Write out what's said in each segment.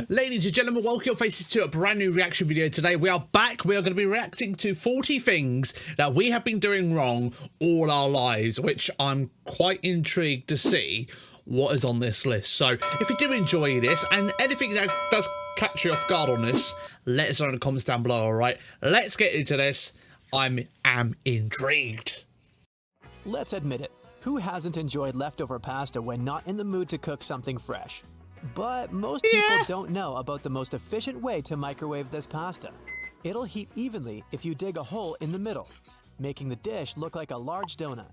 Ladies and gentlemen, welcome your faces to a brand new reaction video today. We are back. We are going to be reacting to 40 things that we have been doing wrong all our lives, which I'm quite intrigued to see what is on this list. So if you do enjoy this and anything that does catch you off guard on this, let us know in the comments down below, alright? Let's get into this. I am intrigued. Let's admit it. Who hasn't enjoyed leftover pasta when not in the mood to cook something fresh? But most people don't know about the most efficient way to microwave this pasta. It'll heat evenly if you dig a hole in the middle, making the dish look like a large donut.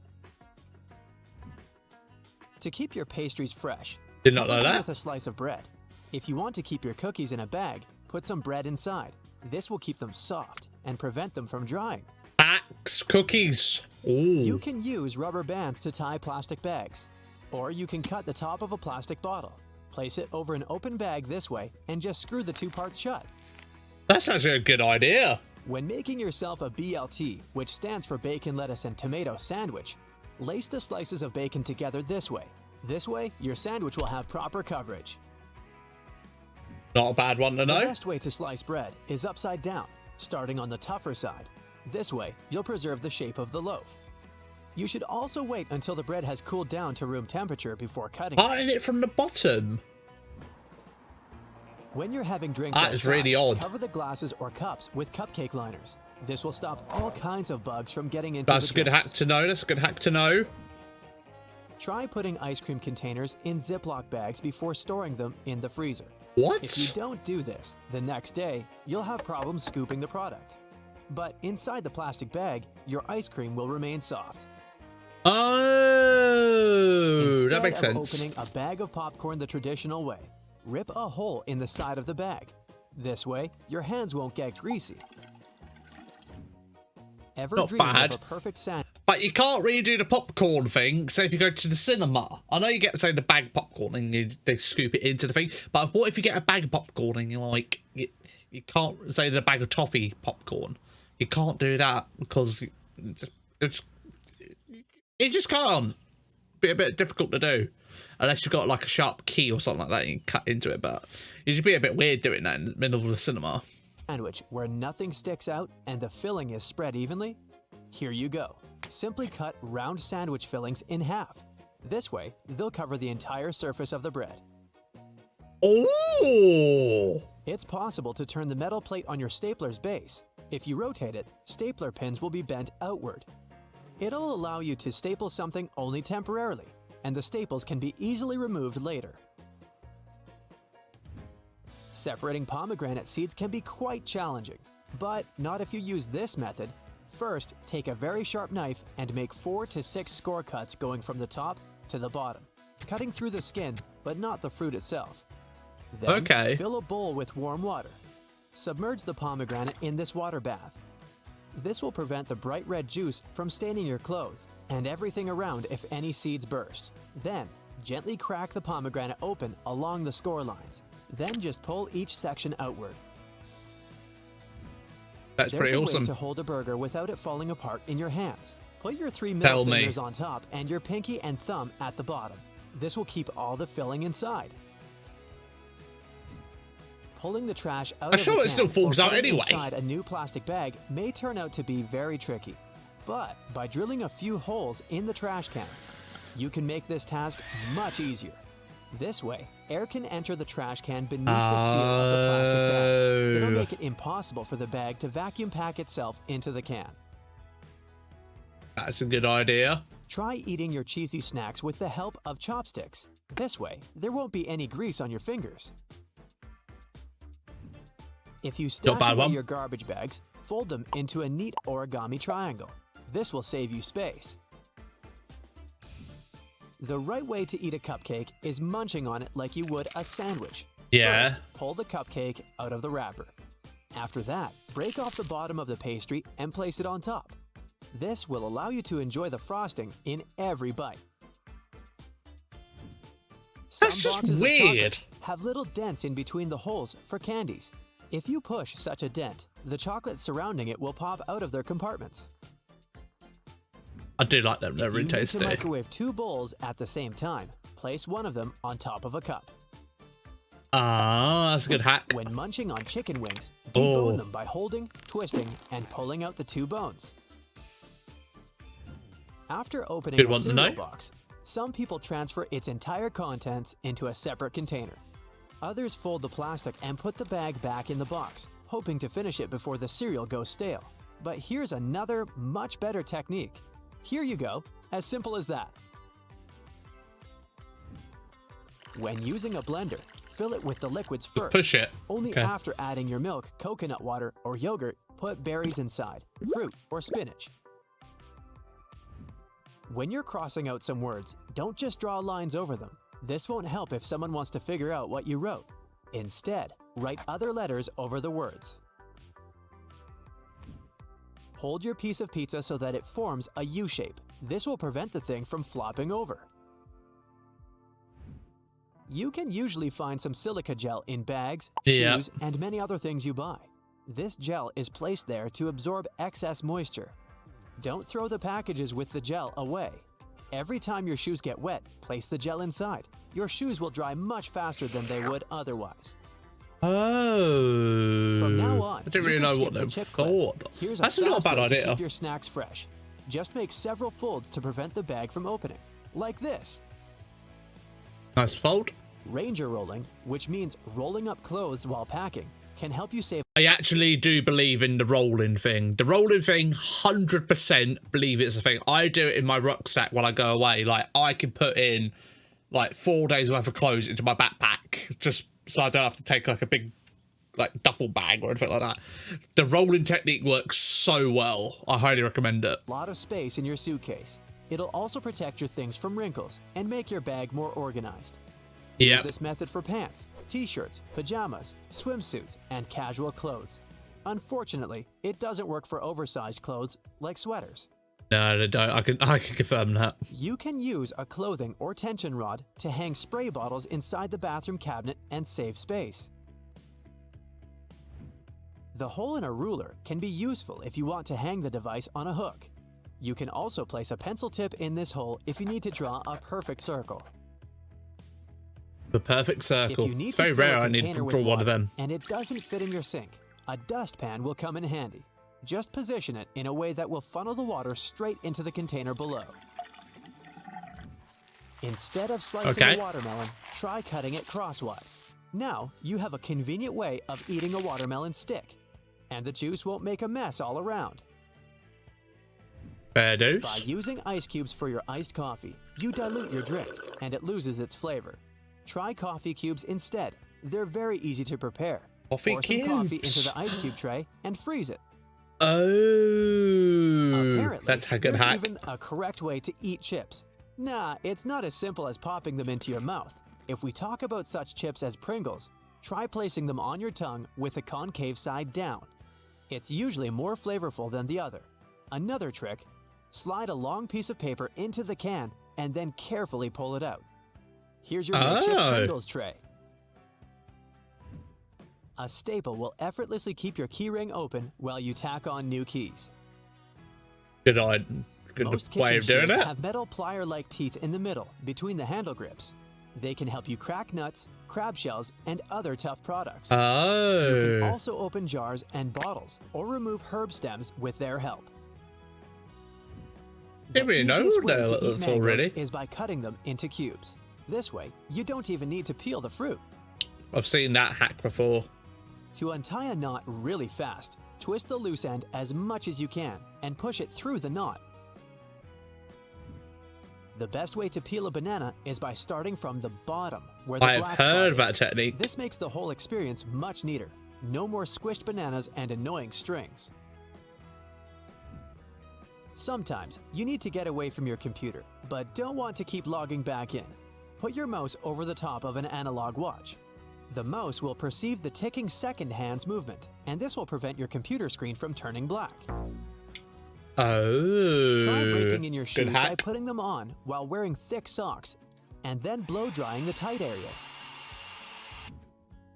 To keep your pastries fresh, did not know that. With a slice of bread. If you want to keep your cookies in a bag, put some bread inside. This will keep them soft and prevent them from drying. Axe cookies. Ooh. You can use rubber bands to tie plastic bags, or you can cut the top of a plastic bottle. Place it over an open bag this way and just screw the two parts shut. That's actually a good idea. When making yourself a BLT, which stands for bacon, lettuce, and tomato sandwich, lace the slices of bacon together this way. This way, your sandwich will have proper coverage. Not a bad one to know. The best way to slice bread is upside down, starting on the tougher side. This way, you'll preserve the shape of the loaf. You should also wait until the bread has cooled down to room temperature before cutting it from the bottom. When you're having drinks that is really odd. Cover the glasses or cups with cupcake liners. This will stop all kinds of bugs from getting into That's the a good hack to know. That's a good hack to know. Try putting ice cream containers in Ziploc bags before storing them in the freezer. What? If you don't do this, the next day, you'll have problems scooping the product. But inside the plastic bag, your ice cream will remain soft. Oh, that makes sense. Instead of opening a bag of popcorn the traditional way, rip a hole in the side of the bag. This way, your hands won't get greasy. Not bad. Of a perfect sandwich? But you can't really do the popcorn thing. So if you go to the cinema, I know you get, say, the bag of popcorn and they scoop it into the thing. But what if you get a bag of popcorn and you're like, you can't, say, the bag of toffee popcorn. You can't do that because it just can't. Be a bit difficult to do unless you've got like a sharp key or something like that and you can cut into it. But it'd just be a bit weird doing that in the middle of the cinema. Sandwich where nothing sticks out and the filling is spread evenly? Here you go. Simply cut round sandwich fillings in half. This way, they'll cover the entire surface of the bread. Oh! It's possible to turn the metal plate on your stapler's base. If you rotate it, stapler pins will be bent outward. It'll allow you to staple something only temporarily, and the staples can be easily removed later. Separating pomegranate seeds can be quite challenging, but not if you use this method. First, take a very sharp knife and make 4 to 6 score cuts going from the top to the bottom, cutting through the skin, but not the fruit itself. Then, fill a bowl with warm water. Submerge the pomegranate in this water bath. This will prevent the bright red juice from staining your clothes and everything around if any seeds burst. Then, gently crack the pomegranate open along the score lines. Then just pull each section outward. That's pretty awesome. There's a way to hold a burger without it falling apart in your hands. Put your 3 middle fingers on top and your pinky and thumb at the bottom. This will keep all the filling inside. Pulling the trash out of the can it still falls out anyway. Inside a new plastic bag may turn out to be very tricky. But by drilling a few holes in the trash can, you can make this task much easier. This way, air can enter the trash can beneath the seal of the plastic bag. It'll make it impossible for the bag to vacuum pack itself into the can. That's a good idea. Try eating your cheesy snacks with the help of chopsticks. This way, there won't be any grease on your fingers. If you stash away your garbage bags, fold them into a neat origami triangle. This will save you space. The right way to eat a cupcake is munching on it like you would a sandwich. First, pull the cupcake out of the wrapper. After that, break off the bottom of the pastry and place it on top. This will allow you to enjoy the frosting in every bite. That's just weird. Have little dents in between the holes for candies. If you push such a dent, the chocolate surrounding it will pop out of their compartments. I do like them. They're really tasty. If you need to microwave 2 bowls at the same time, place one of them on top of a cup. Ah, that's a good hack. When munching on chicken wings, debone them by holding, twisting, and pulling out the 2 bones. After opening a cereal box, some people transfer its entire contents into a separate container. Others fold the plastic and put the bag back in the box, hoping to finish it before the cereal goes stale. But here's another, much better technique. Here you go, as simple as that. When using a blender, fill it with the liquids first. Push it. Only after adding your milk, coconut water, or yogurt, put berries inside, fruit, or spinach. When you're crossing out some words, don't just draw lines over them. This won't help if someone wants to figure out what you wrote. Instead, write other letters over the words. Hold your piece of pizza so that it forms a U shape. This will prevent the thing from flopping over. You can usually find some silica gel in bags, shoes, and many other things you buy. This gel is placed there to absorb excess moisture. Don't throw the packages with the gel away. Every time your shoes get wet, place the gel inside. Your shoes will dry much faster than they would otherwise. Oh. From now on, I didn't really know what they're called. That's not a bad idea. To keep your snacks fresh. Just make several folds to prevent the bag from opening. Like this. Nice fold. Ranger rolling, which means rolling up clothes while packing, can help you save. I actually do believe in the rolling thing. The rolling thing, 100% believe it's a thing. I do it in my rucksack when I go away. Like, I can put in, like, 4 days worth of clothes into my backpack, just so I don't have to take, like, a big, like, duffel bag or anything like that. The rolling technique works so well. I highly recommend it. A lot of space in your suitcase. It'll also protect your things from wrinkles and make your bag more organized. Use this method for pants, t-shirts, pajamas, swimsuits, and casual clothes. Unfortunately, it doesn't work for oversized clothes like sweaters. No, they don't. I can confirm that. You can use a clothing or tension rod to hang spray bottles inside the bathroom cabinet and save space. The hole in a ruler can be useful if you want to hang the device on a hook. You can also place a pencil tip in this hole if you need to draw a perfect circle. The perfect circle. It's very rare I need to draw one of them. And it doesn't fit in your sink. A dustpan will come in handy. Just position it in a way that will funnel the water straight into the container below. Instead of slicing a watermelon, try cutting it crosswise. Now, you have a convenient way of eating a watermelon stick. And the juice won't make a mess all around. Fair dose. By using ice cubes for your iced coffee, you dilute your drink, and it loses its flavor. Try coffee cubes instead. They're very easy to prepare. Pour some coffee into the ice cube tray and freeze it. Oh, apparently, that's a good hack. There's even a correct way to eat chips. Nah, it's not as simple as popping them into your mouth. If we talk about such chips as Pringles, try placing them on your tongue with the concave side down. It's usually more flavorful than the other. Another trick, slide a long piece of paper into the can and then carefully pull it out. Here's your makeshift Pringles tray. A staple will effortlessly keep your keyring open while you tack on new keys. Good way of doing it. Have metal plier-like teeth in the middle between the handle grips. They can help you crack nuts, crab shells, and other tough products. Oh. You can also open jars and bottles or remove herb stems with their help. Didn't really know that already. Is by cutting them into cubes. This way, you don't even need to peel the fruit. I've seen that hack before. To untie a knot really fast, twist the loose end as much as you can and push it through the knot. The best way to peel a banana is by starting from the bottom, where the black spot is. I've heard of that technique. This makes the whole experience much neater. No more squished bananas and annoying strings. Sometimes you need to get away from your computer, but don't want to keep logging back in. Put your mouse over the top of an analog watch. The mouse will perceive the ticking second hand's movement, and this will prevent your computer screen from turning black. Oh. Try breaking in your shoes by putting them on while wearing thick socks, and then blow drying the tight areas.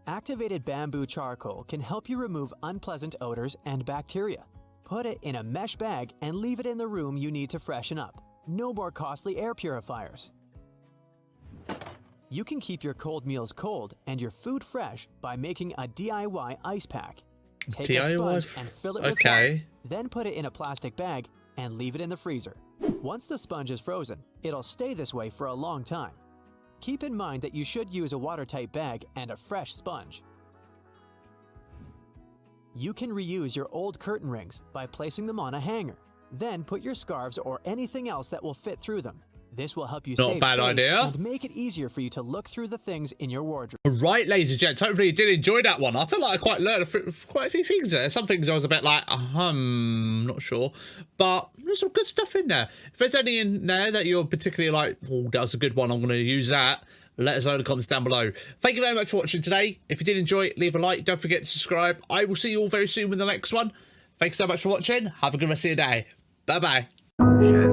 Activated bamboo charcoal can help you remove unpleasant odors and bacteria. Put it in a mesh bag and leave it in the room you need to freshen up. No more costly air purifiers. You can keep your cold meals cold and your food fresh by making a DIY ice pack. Take a sponge and fill it with water, then put it in a plastic bag and leave it in the freezer. Once the sponge is frozen, it'll stay this way for a long time. Keep in mind that you should use a watertight bag and a fresh sponge. You can reuse your old curtain rings by placing them on a hanger. Then put your scarves or anything else that will fit through them. This will help you save space and make it easier for you to look through the things in your wardrobe. Right, ladies and gents, hopefully you did enjoy that one. I feel like I quite learned quite a few things there. Some things I was a bit like, not sure. But there's some good stuff in there. If there's any in there that you're particularly like, oh, that was a good one, I'm going to use that, let us know in the comments down below. Thank you very much for watching today. If you did enjoy it, leave a like. Don't forget to subscribe. I will see you all very soon with the next one. Thanks so much for watching. Have a good rest of your day. Bye-bye.